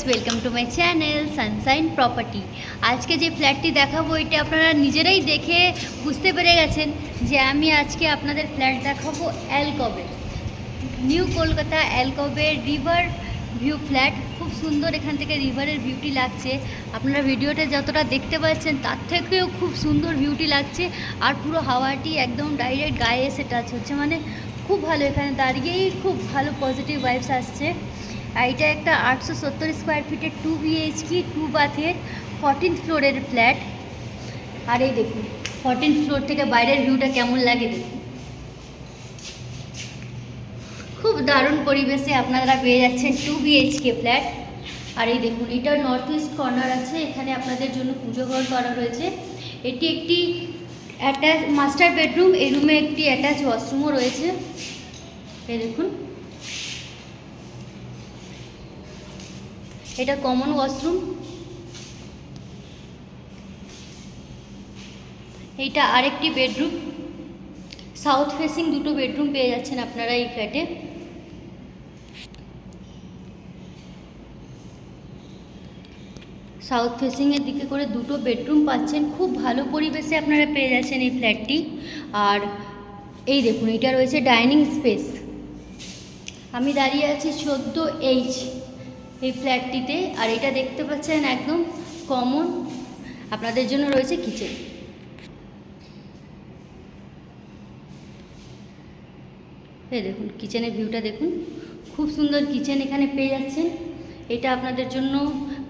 Welcome to my channel Sunshine property. আজকে যে ফ্ল্যাটটি দেখাবো এটা আপনারা নিজেরাই দেখে বুঝতে পেরে গেছেন যে আমি আজকে আপনাদের ফ্ল্যাট দেখাবো Alcove, new Kolkata Alcove river view flat. খুব সুন্দর, এখান থেকে রিভারের ভিউটি লাগছে। আপনারা ভিডিওতে যতটা দেখতে পাচ্ছেন তার থেকেও খুব সুন্দর ভিউটি লাগছে, আর পুরো হাওয়াটি একদম ডাইরেক্ট গায়ে এসে টাচ হচ্ছে, মানে খুব ভালো। এখানে দাঁড়িয়েই খুব ভালো পজিটিভ ভাইবস আসছে। আর এটা একটা 870 স্কোয়ার ফিটের 2 BHK 2 বাথের 14th ফ্লোরের ফ্ল্যাট। আর এই দেখুন 14th ফ্লোর থেকে বাইরের ভিউটা কেমন লাগে দেখুন। খুব দারুণ পরিবেশে আপনারা পেয়ে যাচ্ছেন 2 BHK ফ্ল্যাট। আর এই দেখুন এটা নর্থ ইস্ট কর্নার আছে, এখানে আপনাদের জন্য পুজো ঘর করা রয়েছে। এটি একটি অ্যাটাচ মাস্টার বেডরুম, এই রুমে একটি অ্যাটাচ ওয়াশরুমও রয়েছে। এই দেখুন এটা কমন ওয়াশরুম। এইটা আরেকটি বেডরুম, সাউথ ফেসিং দুটো বেডরুম পেয়ে যাচ্ছেন আপনারা এই ফ্ল্যাটে। সাউথ ফেসিংয়ের দিকে করে দুটো বেডরুম পাচ্ছেন, খুব ভালো পরিবেশে আপনারা পেয়ে যাচ্ছেন এই ফ্ল্যাটটি। আর এই দেখুন এটা রয়েছে ডাইনিং স্পেস। আমি দাঁড়িয়ে আছি 14H এই ফ্ল্যাটটিতে। আর এটা দেখতে পাচ্ছেন একদম কমন, আপনাদের জন্য রয়েছে কিচেন। এই দেখুন কিচেনের ভিউটা দেখুন, খুব সুন্দর কিচেন এখানে পেয়ে যাচ্ছেন। এটা আপনাদের জন্য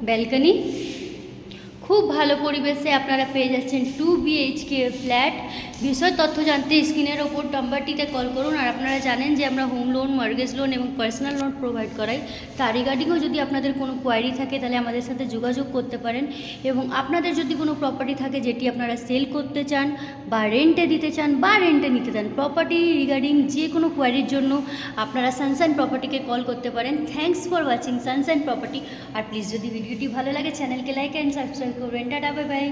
ব্যালকনি, খুব ভালো পরিবেশে আপনারা পেয়ে যাচ্ছেন 2 BHK ফ্ল্যাট। বিষয় তথ্য জানতে স্ক্রিনের ওপর নাম্বারটিতে কল করুন। আর আপনারা জানেন যে আমরা হোম লোন, মর্গেজ লোন এবং পার্সোনাল লোন প্রোভাইড করাই। তার রিগার্ডিংও যদি আপনাদের কোনো কোয়ারি থাকে তাহলে আমাদের সাথে যোগাযোগ করতে পারেন। এবং আপনাদের যদি কোনো প্রপার্টি থাকে যেটি আপনারা সেল করতে চান বা রেন্টে দিতে চান বা রেন্টে নিতে চান, প্রপার্টি রিগার্ডিং যে কোনো কোয়ারির জন্য আপনারা সানশাইন প্রপার্টিকে কল করতে পারেন। Thanks for watching Sunshine Property. আর প্লিজ যদি ভিডিওটি ভালো লাগে চ্যানেলকে লাইক অ্যান্ড সাবস্ক্রাইব করবেন। Tata, bye by.